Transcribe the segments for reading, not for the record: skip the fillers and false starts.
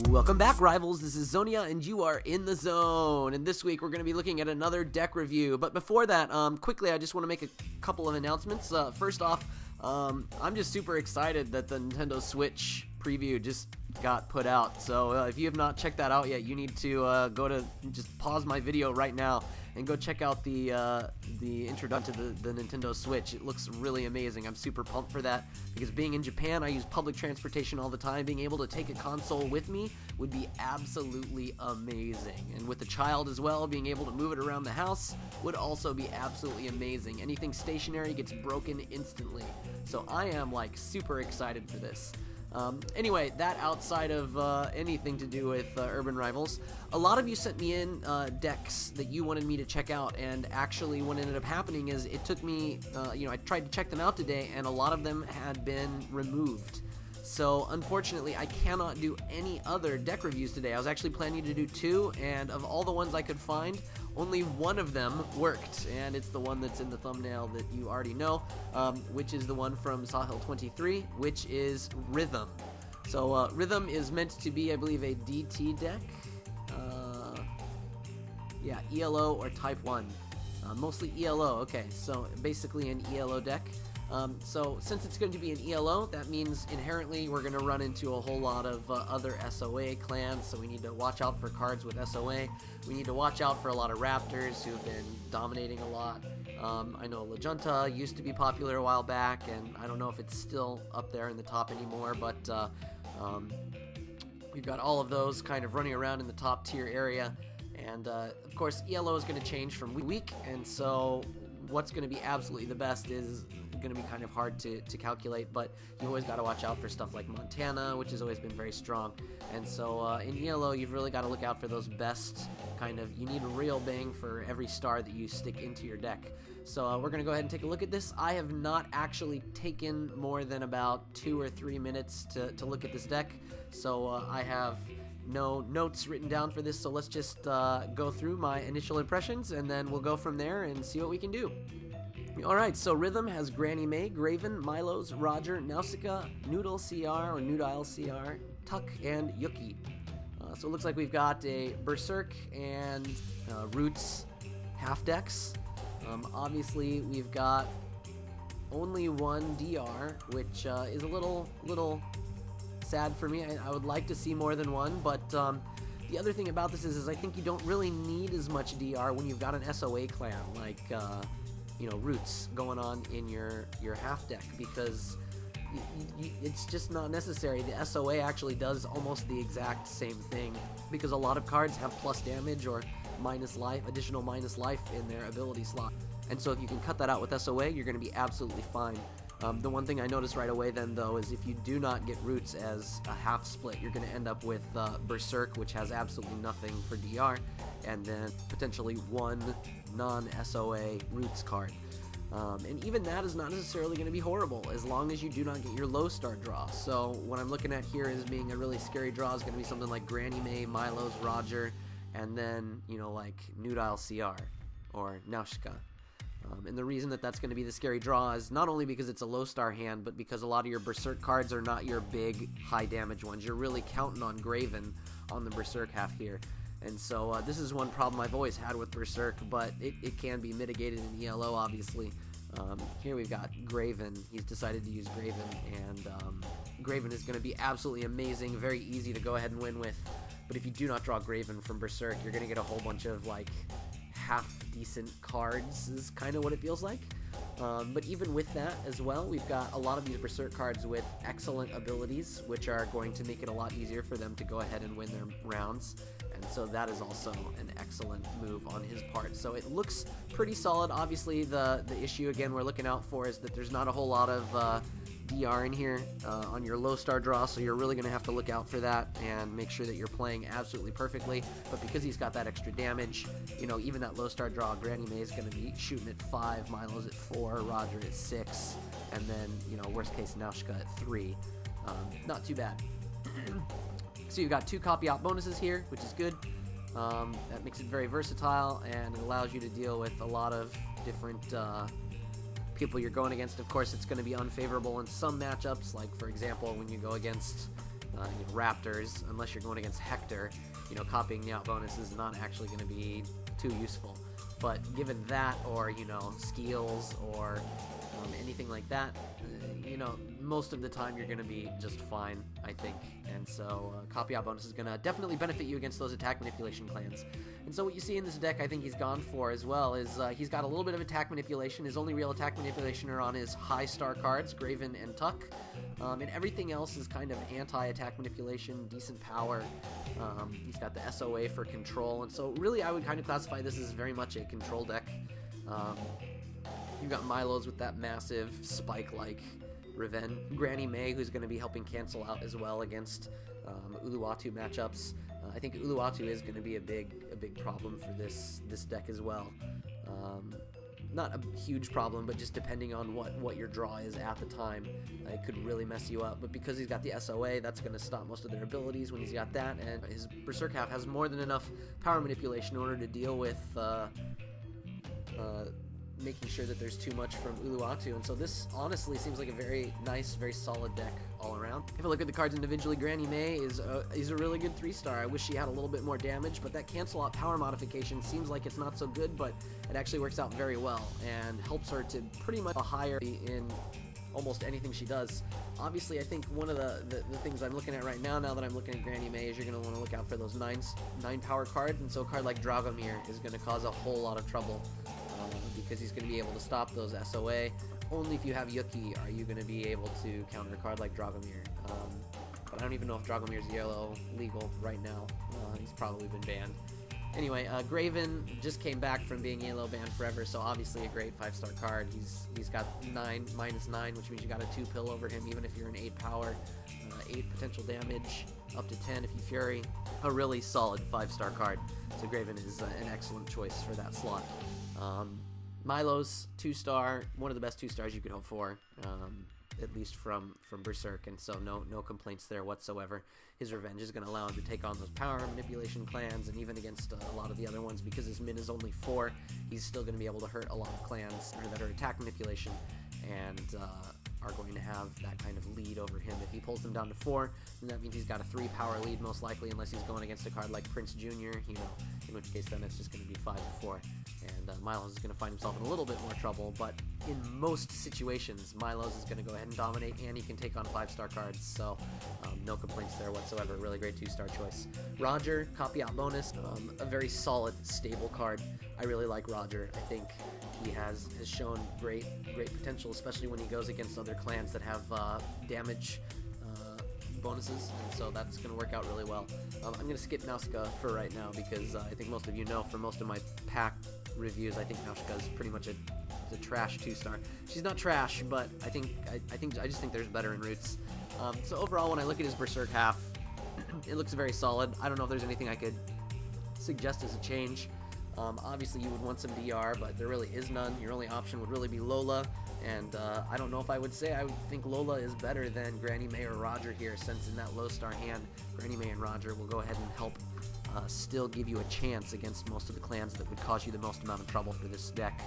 Welcome back, Rivals. This is Xonia, and you are in the zone. And this week, we're going to be looking at another deck review. But before that, quickly, I just want to make a couple of announcements. First off, I'm just super excited that the Nintendo Switch preview just got put out. So if you have not checked that out yet, you need to just pause my video right now and go check out the introduction to the Nintendo Switch. It looks really amazing. I'm super pumped for that because being in Japan, I use public transportation all the time. Being able to take a console with me would be absolutely amazing. And with the child as well, being able to move it around the house would also be absolutely amazing. Anything stationary gets broken instantly. So I am like super excited for this. Anyway, that outside of anything to do with Urban Rivals, a lot of you sent me in decks that you wanted me to check out, and actually what ended up happening is it took me, I tried to check them out today, and a lot of them had been removed. So unfortunately, I cannot do any other deck reviews today. I was actually planning to do 2, and of all the ones I could find, only one of them worked, and it's the one that's in the thumbnail that you already know, which is the one from Sahil23, which is Rhythm. So Rhythm is meant to be, I believe, a DT deck. Yeah, ELO or Type 1. Mostly ELO, okay, so basically an ELO deck. So since it's going to be an ELO, that means inherently we're going to run into a whole lot of other SOA clans, so we need to watch out for cards with SOA. We need to watch out for a lot of Raptors who've been dominating a lot. I know La Junta used to be popular a while back, and I don't know if it's still up there in the top anymore, but we've got all of those kind of running around in the top tier area. And of course, ELO is going to change from week to week, and so what's going to be absolutely the best is going to be kind of hard to calculate, but you always got to watch out for stuff like Montana, which has always been very strong. And so in ELO, you've really got to look out for those best kind of, you need a real bang for every star that you stick into your deck. So we're going to go ahead and take a look at this. I have not actually taken more than about 2 or 3 minutes to look at this deck, so I have no notes written down for this, so let's just go through my initial impressions, and then we'll go from there and see what we can do. Alright, so Rhythm has Granny May, Graven, Milos, Roger, Nausicaa, Noodle CR or Noodile CR, Tuck, and Yuki. So it looks like we've got a Berzerk and Roots half decks. Obviously, we've got only one DR, which is a little sad for me. I would like to see more than one, but the other thing about this is I think you don't really need as much DR when you've got an SOA clan like Roots going on in your half deck, because it's just not necessary. The SOA actually does almost the exact same thing, because a lot of cards have plus damage or minus life, additional minus life in their ability slot. And so if you can cut that out with SOA, you're going to be absolutely fine. The one thing I noticed right away then, though, is if you do not get Roots as a half split, you're going to end up with Berzerk, which has absolutely nothing for DR, and then potentially one non-SOA Roots card. And even that is not necessarily going to be horrible, as long as you do not get your low star draw. So what I'm looking at here as being a really scary draw is going to be something like Granny May, Milos, Roger, and then, like Noodile CR or Nausicaa. And the reason that that's going to be the scary draw is not only because it's a low star hand, but because a lot of your Berzerk cards are not your big high damage ones. You're really counting on Graven on the Berzerk half here. And so this is one problem I've always had with Berzerk, but it can be mitigated in ELO, obviously. Here we've got Graven. He's decided to use Graven, and Graven is going to be absolutely amazing, very easy to go ahead and win with. But if you do not draw Graven from Berzerk, you're going to get a whole bunch of, half-decent cards is kind of what it feels like. But even with that as well, we've got a lot of these Berzerk cards with excellent abilities, which are going to make it a lot easier for them to go ahead and win their rounds. And so that is also an excellent move on his part. So it looks pretty solid. Obviously, the issue, again, we're looking out for is that there's not a whole lot of DR in here on your low star draw, so you're really going to have to look out for that and make sure that you're playing absolutely perfectly. But because he's got that extra damage, even that low star draw, Granny May is going to be shooting at 5, Milo's at 4, Roger at 6, and then, worst case, Nausicaa at 3. Not too bad. So you've got 2 copy out bonuses here, which is good. That makes it very versatile, and it allows you to deal with a lot of different people you're going against. Of course, it's going to be unfavorable in some matchups, like, for example, when you go against Raptors, unless you're going against Hector, copying the out bonus is not actually going to be too useful. But given that, or Skeels, or anything like that, most of the time you're going to be just fine, I think. And so copy out bonus is going to definitely benefit you against those attack manipulation clans. And so what you see in this deck, I think he's gone for as well, is he's got a little bit of attack manipulation. His only real attack manipulation are on his high star cards, Graven and Tuck. And everything else is kind of anti-attack manipulation, decent power. He's got the SOA for control. And so really I would kind of classify this as very much a control deck. You've got Milos with that massive spike-like Reven. Granny May, who's going to be helping cancel out as well against Uluwatu matchups. I think Uluwatu is going to be a big problem for this deck as well. Not a huge problem, but just depending on what your draw is at the time, it could really mess you up. But because he's got the SOA, that's going to stop most of their abilities when he's got that, and his Berzerk half has more than enough power manipulation in order to deal with making sure that there's too much from Uluwatu, and so this honestly seems like a very nice, very solid deck all around. If I look at the cards individually, Granny May is a really good 3-star. I wish she had a little bit more damage, but that cancel out power modification seems like it's not so good, but it actually works out very well and helps her to pretty much a higher in almost anything she does. Obviously, I think one of the things I'm looking at right now that I'm looking at Granny May, is you're going to want to look out for those 9 power cards, and so a card like Dragomir is going to cause a whole lot of trouble. Because he's going to be able to stop those SOA. Only if you have Yuki are you going to be able to counter a card like Dragomir. But I don't even know if Dragomir's yellow legal right now. He's probably been banned. Anyway, Graven just came back from being yellow banned forever, so obviously a great 5-star card. He's got -9, which means you got a 2 pill over him, even if you're an 8 power, 8 potential damage, up to 10 if you Fury. A really solid 5-star card. So Graven is an excellent choice for that slot. Milo's 2-star, one of the best 2-stars you could hope for, at least from Berzerk, and so no complaints there whatsoever. His Revenge is going to allow him to take on those power manipulation clans, and even against a lot of the other ones, because his min is only 4, he's still going to be able to hurt a lot of clans that are attack manipulation, and are going to have that kind of lead over him. If he pulls them down to 4, then that means he's got a 3 power lead most likely, unless he's going against a card like Prince Jr., in which case then it's just going to be 5 to 4. And Milos is going to find himself in a little bit more trouble, but in most situations, Milos is going to go ahead and dominate, and he can take on 5-star cards, so no complaints there whatsoever. Really great 2-star choice. Roger, copy out bonus, a very solid, stable card. I really like Roger. I think he has shown great potential, especially when he goes against other clans that have damage bonuses, and so that's going to work out really well. I'm going to skip Nausica for right now, because I think most of you know from most of my pack reviews, I think Nausica is pretty much a trash 2-star. She's not trash, but I just think there's better in Roots. So overall, when I look at his Berzerk half, it looks very solid. I don't know if there's anything I could suggest as a change. Obviously you would want some DR, but there really is none. Your only option would really be Lola, and I don't know if I would think Lola is better than Granny May or Roger here, since in that low star hand, Granny May and Roger will go ahead and help still give you a chance against most of the clans that would cause you the most amount of trouble for this deck.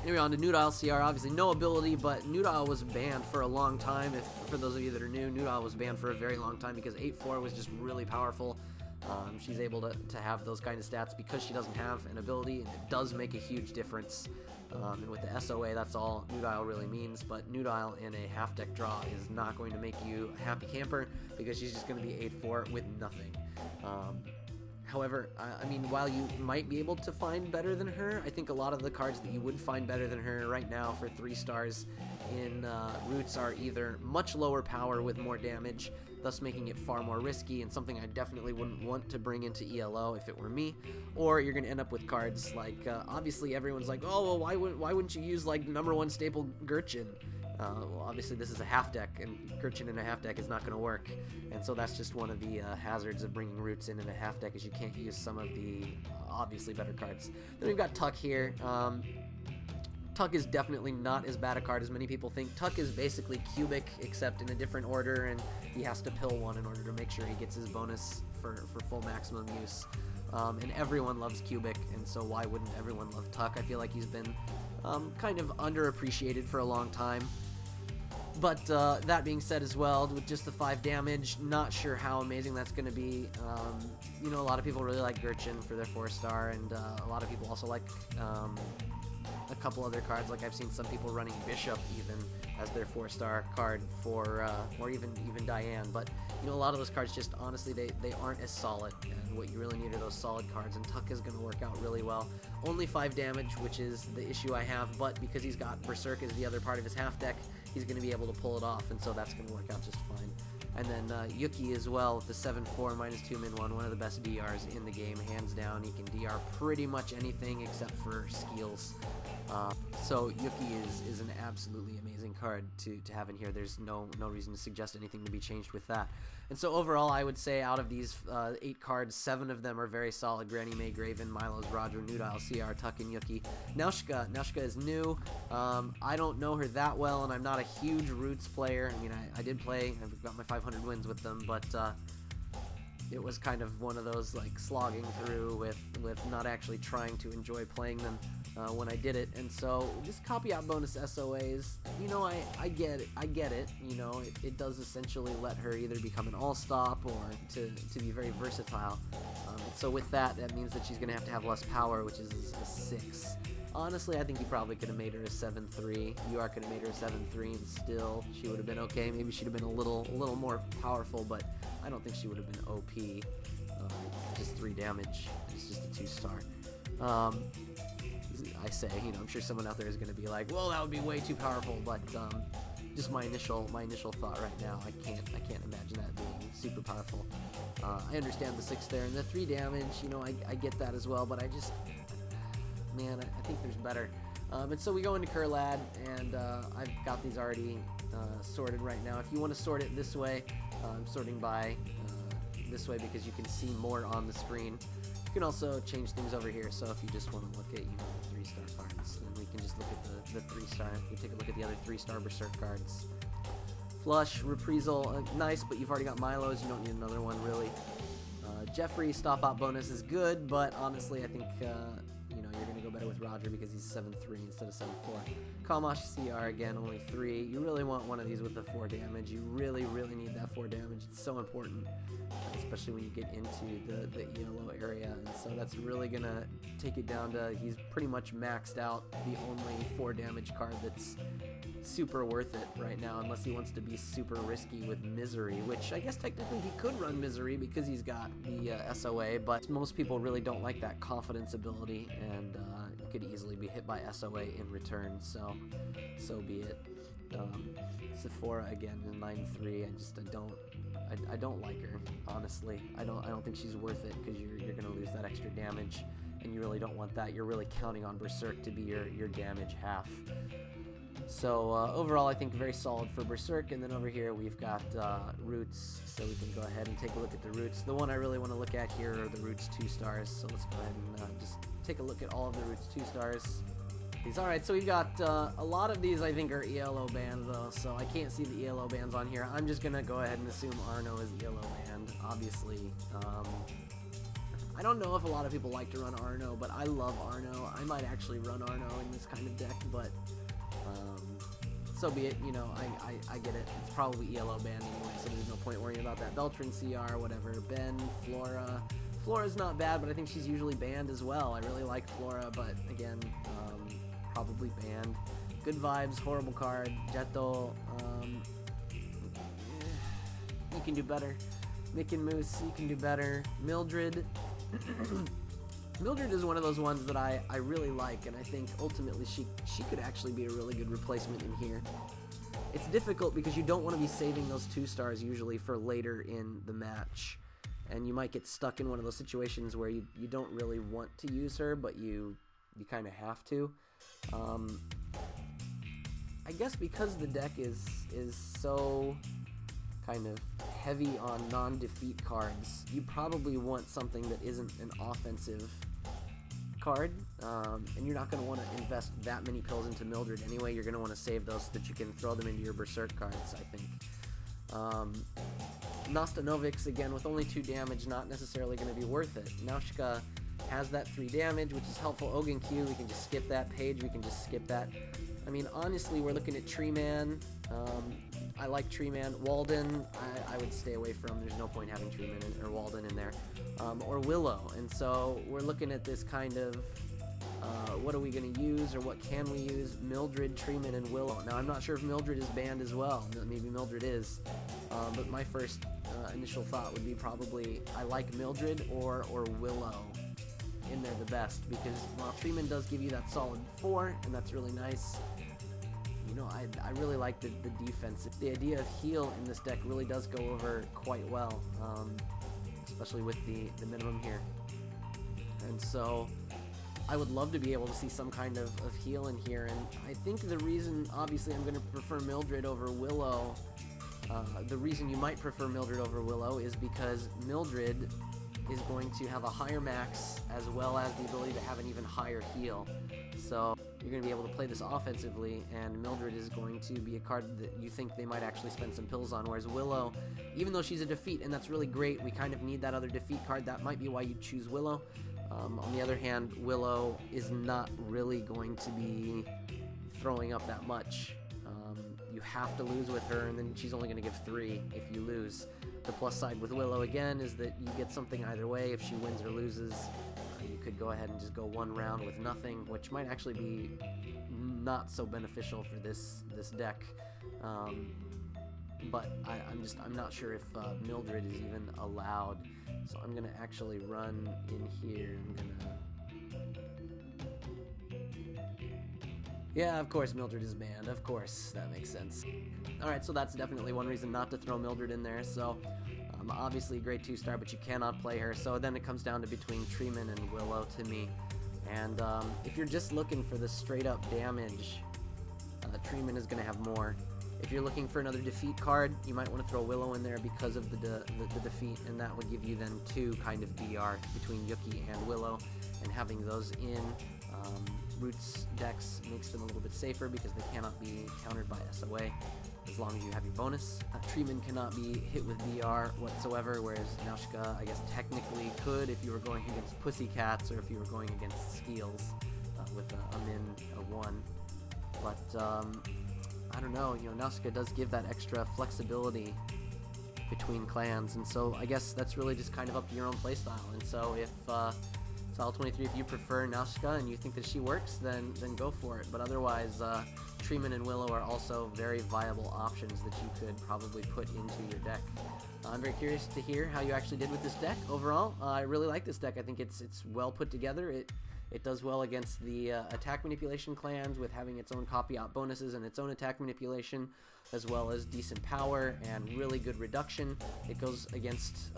Anyway, on to Nudile CR. Obviously no ability, but Nudile was banned for a long time. For those of you that are new, Nudile was banned for a very long time because 8-4 was just really powerful. She's able to have those kind of stats because she doesn't have an ability, and it does make a huge difference. And with the SOA, that's all Nudile really means, but Nudile in a half-deck draw is not going to make you a happy camper, because she's just going to be 8-4 with nothing. However, I mean, while you might be able to find better than her, I think a lot of the cards that you would find better than her right now for 3 stars in Roots are either much lower power with more damage, thus making it far more risky and something I definitely wouldn't want to bring into ELO if it were me, or you're going to end up with cards like, obviously everyone's like, oh, well, why wouldn't you use like #1 staple Gurchin? Well, obviously this is a half deck, and Gurchin in a half deck is not going to work, and so that's just one of the hazards of bringing Roots in a half deck, is you can't use some of the obviously better cards. Then we've got Tuck here. Tuck is definitely not as bad a card as many people think. Tuck is basically Cubic, except in a different order, and he has to pill 1 in order to make sure he gets his bonus for full maximum use. And everyone loves Cubic, and so why wouldn't everyone love Tuck? I feel like he's been kind of underappreciated for a long time. But that being said as well, with just the 5 damage, not sure how amazing that's going to be. You know, a lot of people really like Gurchin for their 4-star, and a lot of people also like a couple other cards. Like I've seen some people running Bishop even as their 4-star card for, or even Diane. But you know, a lot of those cards just honestly they aren't as solid, and what you really need are those solid cards. And Tuck is going to work out really well. Only 5 damage, which is the issue I have. But because he's got Berzerk as the other part of his half deck, he's going to be able to pull it off, and so that's going to work out just fine. And then Yuki as well with the 7-4 -2 min-1, one of the best DRs in the game, hands down. He can DR pretty much anything except for skills. So Yuki is an absolutely amazing card to have in here. There's no reason to suggest anything to be changed with that. And so overall, I would say out of these 8 cards, 7 of them are very solid. Granny May, Graven, Milo's, Roger, Nudile, CR, Tuck, and Yuki. Naushka is new. I don't know her that well, and I'm not a huge Roots player. I mean, I did play. I've got my 500 wins with them, but it was kind of one of those like slogging through with not actually trying to enjoy playing them when I did it. And so this copy out bonus SOAs, you know, I get it. You know, it does essentially let her either become an all-stop or to be very versatile. So with that means that she's going to have less power, which is a 6. Honestly, I think you probably could have made her a 7-3. UR could have made her a 7-3, and still she would have been okay. Maybe she'd have been a little more powerful, but I don't think she would have been OP. Just 3 damage. It's just a 2-star. I say, you know, I'm sure someone out there is going to be like, well, that would be way too powerful, but just my initial thought right now, I can't imagine that being super powerful. I understand the 6 there, and the 3 damage, you know, I get that as well, but I just, man, I think there's better. And so we go into Curlad, and I've got these already sorted right now. If you want to sort it this way, I'm sorting by this way because you can see more on the screen. You can also change things over here, so if you just want to look at, you know, the 3-star cards, then we can just look at the 3-star. We can take a look at the other 3-star Berzerk cards. Flush, Reprisal, nice, but you've already got Milo's, you don't need another one, really. Jeffrey, Stop Out bonus is good, but honestly, I think, you know, you're going to go better with Roger because he's 7-3 instead of 7-4. Kamash, CR, again, only 3. You really want one of these with the 4 damage. You really need that 4 damage. It's so important, especially when you get into the ELO area. And so that's really going to take it down to, he's pretty much maxed out the only 4 damage card that's super worth it right now, unless he wants to be super risky with Misery, which I guess technically he could run Misery because he's got the SOA, but most people really don't like that confidence ability, and he could easily be hit by SOA in return, so be it. Sephora again in 9-3, I don't like her, honestly. I don't think she's worth it because you're gonna lose that extra damage, and you really don't want that. You're really counting on Berzerk to be your damage half. So overall, I think very solid for Berzerk. And then over here we've got Roots, so we can go ahead and take a look at the Roots. The one I really want to look at here are the Roots 2-stars, so let's go ahead and just take a look at all of the Roots 2-stars. Alright, so we've got a lot of these I think are ELO banned though, so I can't see the ELO bans on here. I'm just going to go ahead and assume Arno is ELO banned, obviously. I don't know if a lot of people like to run Arno, but I love Arno. I might actually run Arno in this kind of deck, but so be it. You know, I get it. It's probably ELO banned anyway, so there's no point worrying about that. Beltran, CR, whatever. Ben, Flora. Flora's not bad, but I think she's usually banned as well. I really like Flora, but again, probably banned. Good Vibes, horrible card. Jetto, you can do better. Mick and Moose, you can do better. Mildred. Mildred is one of those ones that I really like, and I think ultimately she could actually be a really good replacement in here. It's difficult because you don't want to be saving those 2-stars usually for later in the match, and you might get stuck in one of those situations where you don't really want to use her, but you kind of have to. I guess because the deck is so kind of heavy on non-defeat cards, you probably want something that isn't an offensive card, and you're not going to want to invest that many pills into Mildred anyway. You're going to want to save those so that you can throw them into your Berzerk cards, I think. Nostanovics, again, with only 2 damage, not necessarily going to be worth it. Naushka has that 3 damage, which is helpful. Ogen Q, we can just skip that. Page, we can just skip that. I mean, honestly, we're looking at Tree Man. I like Tree Man. Walden, I would stay away from. There's no point having Tree Man or Walden in there. Or Willow. And so we're looking at this kind of, what are we going to use, or what can we use? Mildred, Tree Man, and Willow. Now, I'm not sure if Mildred is banned as well. Maybe Mildred is. But my first initial thought would be probably I like Mildred or Willow in there the best, because while Tree Man does give you that solid 4, and that's really nice, you know, I really like the defense. The idea of heal in this deck really does go over quite well, especially with the minimum here. And so I would love to be able to see some kind of heal in here, and I think the reason, obviously, I'm going to prefer Mildred over Willow. The reason you might prefer Mildred over Willow is because Mildred is going to have a higher max as well as the ability to have an even higher heal. So you're going to be able to play this offensively, and Mildred is going to be a card that you think they might actually spend some pills on, whereas Willow, even though she's a defeat, and that's really great, we kind of need that other defeat card. That might be why you choose Willow. On the other hand, Willow is not really going to be throwing up that much. You have to lose with her, and then she's only going to give 3 if you lose. The plus side with Willow, again, is that you get something either way. If she wins or loses, you could go ahead and just go 1 round with nothing, which might actually be not so beneficial for this deck. But I'm not sure if Mildred is even allowed. So I'm gonna actually run in here. Yeah, of course Mildred is banned. Of course, that makes sense. Alright, so that's definitely one reason not to throw Mildred in there. So, obviously a great 2-star, but you cannot play her. So then it comes down to between Tree Man and Willow to me. And if you're just looking for the straight up damage, Tree Man is going to have more. If you're looking for another defeat card, you might want to throw Willow in there because of the defeat, and that would give you then 2 kind of BR between Yuki and Willow, and having those in Roots decks makes them a little bit safer because they cannot be countered by SOA as long as you have your bonus. Tree Man cannot be hit with BR whatsoever, whereas Naushka, I guess, technically could if you were going against Pussycats or if you were going against Skeels with a min of 1. But I don't know, you know, Naushka does give that extra flexibility between clans, and so I guess that's really just kind of up to your own playstyle. And so if Sahil23, if you prefer Naushka and you think that she works, then go for it. But otherwise, Tree Man and Willow are also very viable options that you could probably put into your deck. I'm very curious to hear how you actually did with this deck overall. I really like this deck. I think it's well put together. It does well against the attack manipulation clans with having its own copy out bonuses and its own attack manipulation, as well as decent power and really good reduction. It goes against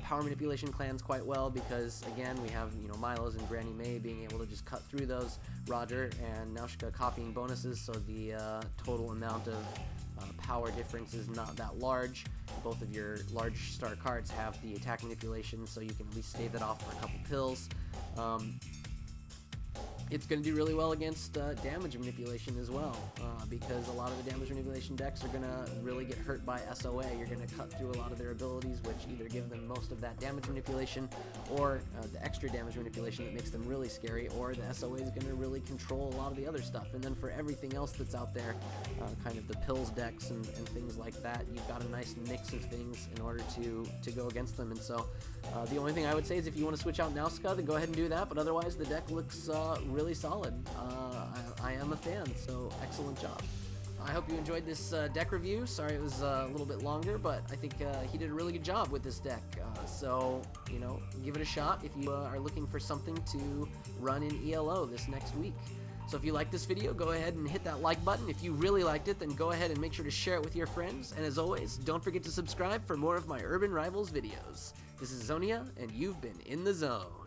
power manipulation clans quite well because, again, we have, you know, Milo's and Granny May being able to just cut through those, Roger and Naushka copying bonuses, so the total amount of power difference is not that large. Both of your large star cards have the attack manipulation, so you can at least stave that off for a couple pills. It's going to do really well against damage manipulation as well, because a lot of the damage manipulation decks are going to really get hurt by SOA. You're going to cut through a lot of their abilities, which either give them most of that damage manipulation, or the extra damage manipulation that makes them really scary, or the SOA is going to really control a lot of the other stuff. And then for everything else that's out there, kind of the pills decks and things like that, you've got a nice mix of things in order to go against them. And so the only thing I would say is if you want to switch out Naushka, then go ahead and do that, but otherwise the deck looks really solid. I am a fan, so excellent job. I hope you enjoyed this deck review. Sorry it was a little bit longer, but I think he did a really good job with this deck. So, you know, give it a shot if you are looking for something to run in ELO this next week. So if you like this video, go ahead and hit that like button. If you really liked it, then go ahead and make sure to share it with your friends. And as always, don't forget to subscribe for more of my Urban Rivals videos. This is Xonia, and you've been in the zone.